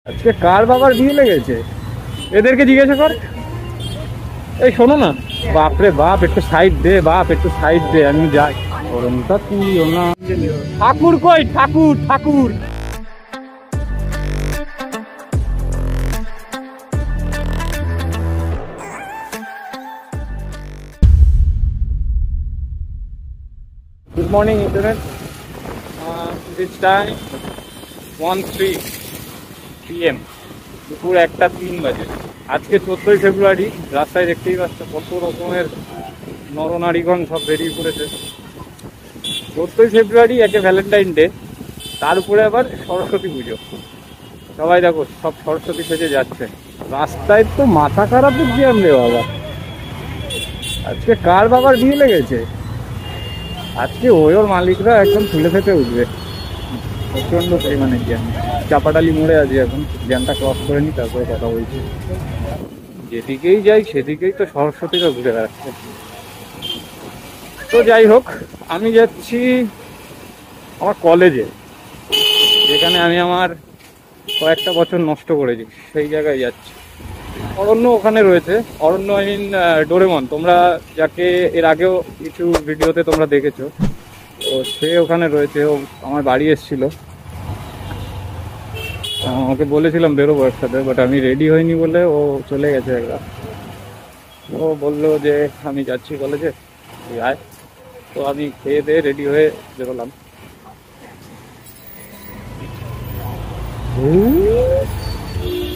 আজকে কার বাবার বিয়ে লেগেছে এদেরকে জিজ্ঞাসা কর। এই শোনো না, বাপরে বাপ একটু সাইড দে, বাপ একটু সাইড দে, আমি যাই। গরমটা তুইও না। ঠাকুর কই? ঠাকুর ঠাকুর good morning internet. This time 1:03 PM, দুপুর 1:03 বাজে। আজকে 14ই ফেব্রুয়ারি। রাস্তায় দেখতেই পাচ্ছ কত রকমের নরনারীগণ সব বেরিয়ে পড়েছে। 14ই ফেব্রুয়ারি, একে ভ্যালেন্টাইন ডে, তার উপরে আবার সরস্বতী পুজো। সবাই দেখো সব সরস্বতী সেজে যাচ্ছে। রাস্তায় তো মাথা খারাপের জ্যাম রে বাবা। আজকে কার বাবার বিয়ে লেগেছে? আজকে ওর মালিকরা একদম তুলে থেকে উঠবে। প্রচন্ড পরিমাণে জ্যাম। চাপাটালি মোড়ে আছি এখন, জ্যামটা ক্রস করে নি, তারপরে কথা বলছি। যেদিকেই যাই সেদিকেই তো সরস্বতীরা ঘুরে বেড়াচ্ছে। তো যাই হোক, আমি যাচ্ছি আমার কলেজে, যেখানে আমি আমার কয়েকটা বছর নষ্ট করেছি, সেই জায়গায় যাচ্ছি। অরণ্য ওখানে রয়েছে। অরণ্য আই মিন ডোরেমন, তোমরা যাকে এর আগেও কিছু ভিডিওতে তোমরা দেখেছো, তো সে ওখানে রয়েছে। ও আমার বাড়ি এসেছিল, আমাকে বলেছিলাম বেরোবো একসাথে, বাট আমি রেডি হইনি বলে ও চলে গেছে একবার। ও বললো যে আমি যাচ্ছি কলেজে, আয়। তো আমি খেয়ে দিয়ে রেডি হয়ে বেরোলাম।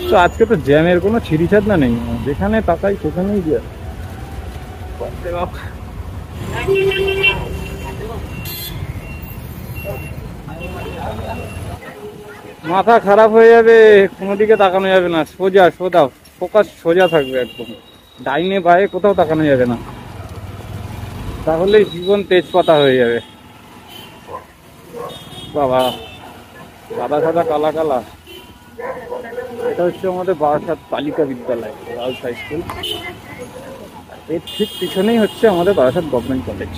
তো আজকে তো জ্যামের কোনো ছিঁড়িছাড়না নেই, যেখানে তাকাই সেখানেই জ্যাম। মাথা খারাপ হয়ে যাবে, কোনো দিকে তাকানো যাবে না, সোজা সোজা ফোকাস সোজা থাকবে একদম, ডাইনে বায়ে কোথাও তাকানো যাবে না, তাহলে জীবন তেজপাতা হয়ে যাবে। বাবা, সাদা সাদা কালা কালা। এটা হচ্ছে আমাদের বারাসাত বালিকা বিদ্যালয়, গার্লস হাই স্কুল। এর ঠিক পিছনেই হচ্ছে আমাদের বারাসাত গভর্নমেন্ট কলেজ।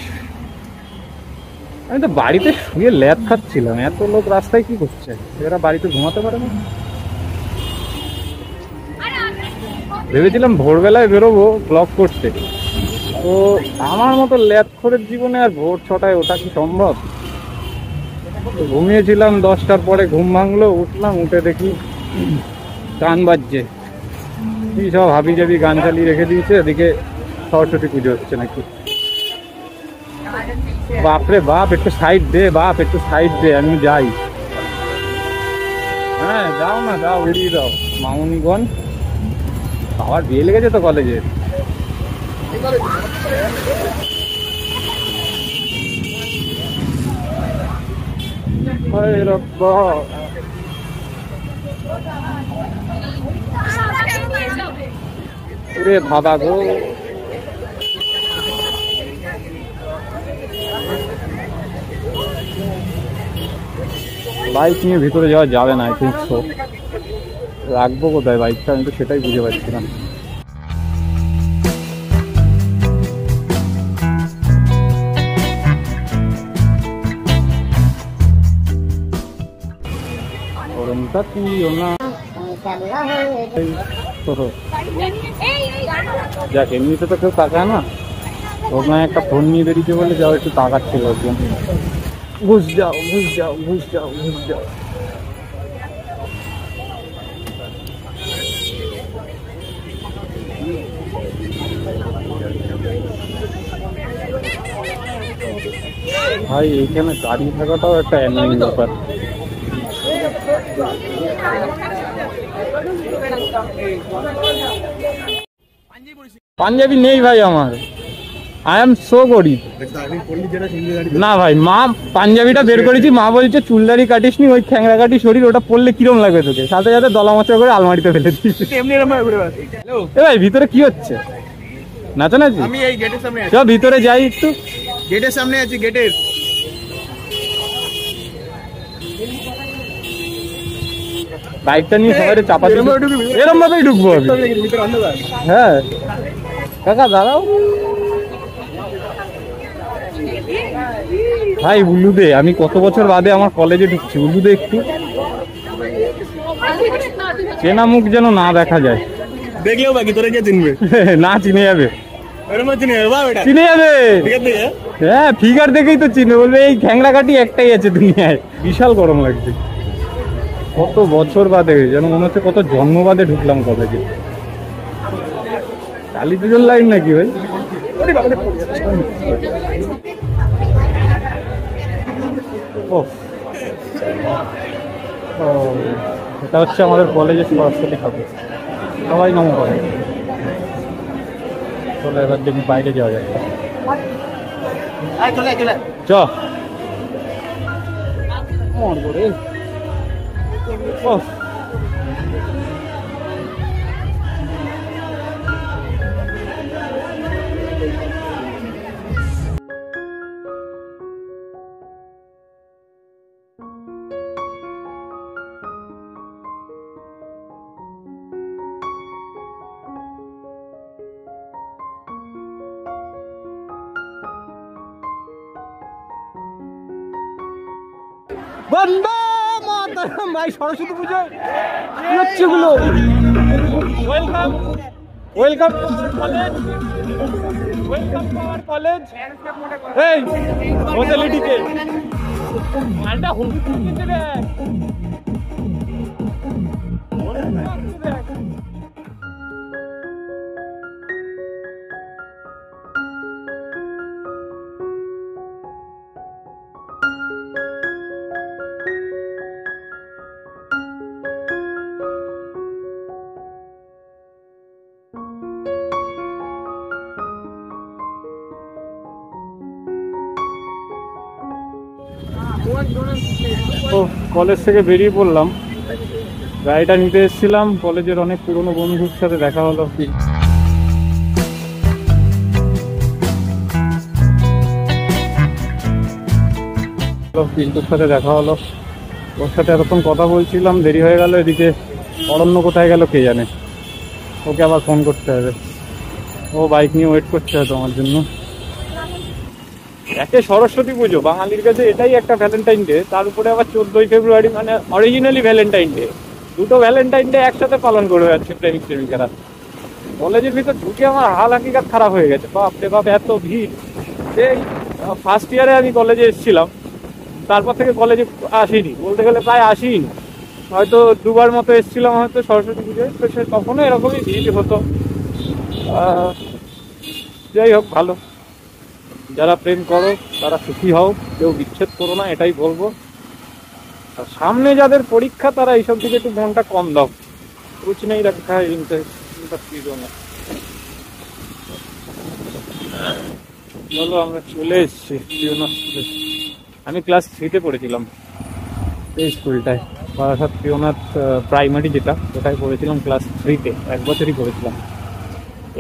আমি তো বাড়িতে শুয়ে ল্যাদ খাচ্ছিলাম, এত লোক রাস্তায় কি করছে? এরা বাড়িতে ঘুমাতে পারে না? ভেবেছিলাম ভোরবেলায় বেরোবো ব্লগ করতে, তো আমার মতো ল্যাদ খোরের জীবনে আর ভোর 6টায় ওঠা কি সম্ভব? ঘুমিয়েছিলাম, 10টার পরে ঘুম ভাঙলো, উঠলাম, উঠে দেখি গান বাজছে, কি সব হাবি জাবি গান চালিয়ে রেখে দিয়েছে। এদিকে সরস্বতী পুজো হচ্ছে নাকি। বাপরে বাপ একটু সাইড দে, বাপ একটু সাইড দে, আমি যাই। হ্যাঁ যাও না, যাও, উড়িয়ে দাও। মামুনিগঞ্জ আবার বিয়ে লেগেছে তো কলেজে। রে বাবা গো, বাইক নিয়ে ভিতরে যাওয়া যাবে না, আই থিঙ্ক সো। রাখবো কোথায় বাইকটা, আমি তো সেটাই বুঝে পাচ্ছিলাম। গরমটা তুইও না। যাক, এমনিতে তো কেউ তাকায় না, ওর নয় একটা ফোন নিয়ে বেরিয়েছে বলে যাও একটু তাকাচ্ছে লোকজন। ঘুষ যাও, ঘুষ যাও, ঘুষ যাও, ঘুষ যাও। ভাই এইখানে গাড়ি থাকাটাও একটা অ্যানোয়িং ব্যাপার। পাঞ্জাবি নেই ভাই আমার, আই এম সো গরিব। না ভাই, মা পাঞ্জাবিটা বের করেছি, মা বলছে চুলদারি কাটিস নি, ওই ঠ্যাংরা কাটি শরীর, ওটা পরলে কিরম লাগবে তোকে? সাথে সাথে দলা মচা করে আলমারিতে ফেলে দিস। এ ভাই ভিতরে কি হচ্ছে? নাচানাচি? আমি এই গেটের সামনে আছি, চল ভিতরে যাই একটু। গেটের সামনে আছি, গেটের। বাইকটা নিয়ে সবাই চাপা দিয়ে এরম ভাবেই ঢুকবো আমি। হ্যাঁ কাকা দাঁড়াও ভাই, উল্লুদে আমি কত বছর বাদে আমার কলেজে ঢুকছি, উল্লুদে একটু। চেনা মুখ যেন না দেখা যায়, দেখলেও বাকি তোরা কে চিনবে? না চিনে যাবে, চিনে যাবে। হ্যাঁ ফিগার দেখেই তো চিনে, বলবে এই খ্যাংড়াকাটি একটাই আছে দুনিয়ায়। বিশাল গরম লাগছে, কত বছর বাদে, যেন মনে হচ্ছে কত জন্ম বাদে ঢুকলাম কলেজে। কালী পুজোর লাইন নাকি ভাই? এটা হচ্ছে আমাদের কলেজের সরস্বতী ঠাকুর, সবাই নম করে। চলো এবার দেখি বাইরে যাওয়া যায়। চ বন্দে মাতরম। ভাই সরস্বতী পুজোয় কি হচ্ছে গুলো? Welcome welcome college, welcome to our college. এই হোটেলিটিকে মালটা হুমকি দিতে রে। তো কলেজ থেকে বেরিয়ে পড়লাম, গাড়িটা নিতে এসেছিলাম, কলেজের অনেক পুরনো বন্ধুর সাথে দেখা হলো। পিন্টুর সাথে দেখা হলো, ওর সাথে এতক্ষণ কথা বলছিলাম, দেরি হয়ে গেল। এদিকে অরণ্য কোথায় গেল কে জানে, ওকে আবার ফোন করতে হবে, ও বাইক নিয়ে ওয়েট করছে হয়তো আমার জন্য। একে সরস্বতী পুজো বাঙালির কাছে এটাই একটা ভ্যালেন্টাইন ডে, তার উপরে আবার 14ই ফেব্রুয়ারি মানে অরিজিনালি ভ্যালেন্টাইন ডে। দুটো ভ্যালেন্টাইন ডে একসাথে পালন করে যাচ্ছে প্রেমিক প্রেমিকারা। কলেজের ভিতর ঢুকে আমার হাল হাকিকাত খারাপ হয়ে গেছে, বাপ রে বাপ এত ভিড়। এই ফার্স্ট ইয়ারে আমি কলেজে এসেছিলাম, তারপর থেকে কলেজে আসিনি, বলতে গেলে প্রায় আসিনি, হয়তো দুবার মতো এসেছিলাম হয়তো সরস্বতী পুজোয়। তো সে তখনও এরকমই ভিড় হতো। যাই হোক ভালো, যারা প্রেম করো তারা সুখী হও, কেউ বিচ্ছেদ করো না, এটাই বলবো। আর সামনে যাদের পরীক্ষা তারা এইসব দিকে একটু মনটা কম দাও, কুছ নেই রাখা হয় বলো। আমরা চলে এসেছি স্কুলে। আমি ক্লাস 3-তে পড়েছিলাম এই স্কুলটায়, বারাসাত প্রিয়নাথ প্রাইমারি যেটা, ওটাই পড়েছিলাম ক্লাস 3-তে, 1 বছরই পড়েছিলাম।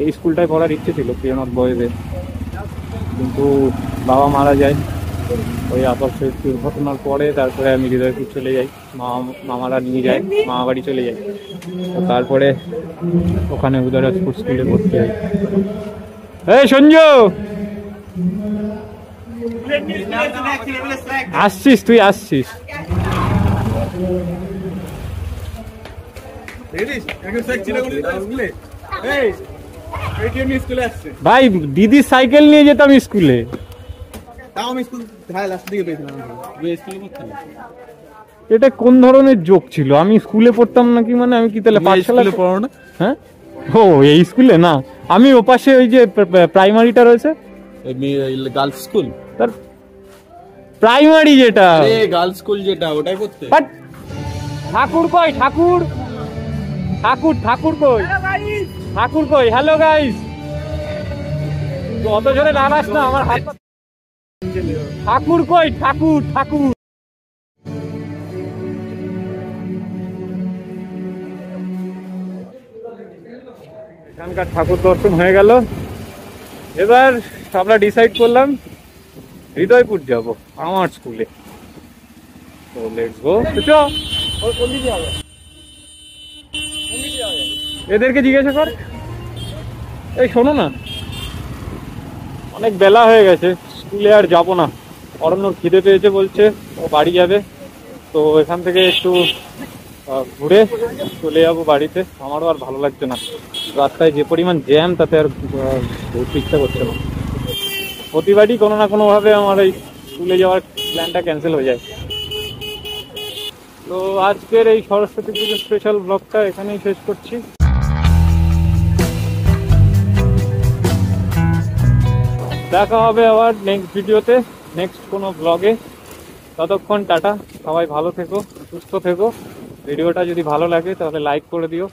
এই স্কুলটায় পড়ার ইচ্ছে ছিল প্রিয়নাথ বয়েজে, কিন্তু বাবা মারা যায় ওই আপসের দুর্ঘটনার পরে। তারপরে আমি হৃদয়পুর চলে যাই, মামারা নিয়ে যায়, মামা বাড়ি চলে যাই। তো তারপরে ওখানে উদয়রাজপুর স্কুলে ভর্তি হই। এই সঞ্জু আসছিস? তুই আসছিস? ভাই দিদির সাইকেল নিয়ে যেতাম স্কুলে। এটা কোন ধরনের জোক ছিল? আমি স্কুলে পড়তাম নাকি, মানে আমি কি তাহলে পাঠশালায় পড়ো না? হ্যাঁ, ও এই স্কুলে না, আমি ওপাশে ওই যে প্রাইমারিটা রয়েছে গার্লস স্কুল, তার প্রাইমারি যেটা গার্লস স্কুল যেটা, ওটাই পড়তে। ঠাকুর কই? ঠাকুর ঠাকুর ঠাকুর কই? ঠাকুর কই? হ্যালো গাইস, অত জোরে নাড়াস না, আমার হাত। ঠাকুর কই? ঠাকুর ঠাকুর। এখানকার ঠাকুর দর্শন হয়ে গেল। এবার আমরা ডিসাইড করলাম হৃদয়পুর যাব আমার স্কুলে। তো লেটস গো। এদেরকে জিজ্ঞাসা কর। এই শোনো না, অনেক বেলা হয়ে গেছে, স্কুলে আর যাব না। অরণ্যর খিদে পেয়েছে, বলছে ও বাড়ি যাবে। তো এখান থেকে একটু ঘুরে চলে যাবো বাড়িতে। আমারও আর ভালো লাগছে না, রাস্তায় যে পরিমাণ জ্যাম তাতে আর ঘুরতে ইচ্ছা করছে না। প্রতিবারই কোনো না কোনোভাবে আমার এই স্কুলে যাওয়ার প্ল্যানটা ক্যান্সেল হয়ে যায়। তো আজকের এই সরস্বতী পুজো স্পেশাল ব্লগটা এখানেই শেষ করছি। দেখা হবে আবার নেক্সট ভিডিওতে, নেক্সট কোনো ব্লগে। ততক্ষণ টাটা, সবাই ভালো থেকো, সুস্থ থেকো। ভিডিওটা যদি ভালো লাগে তাহলে লাইক করে দিও।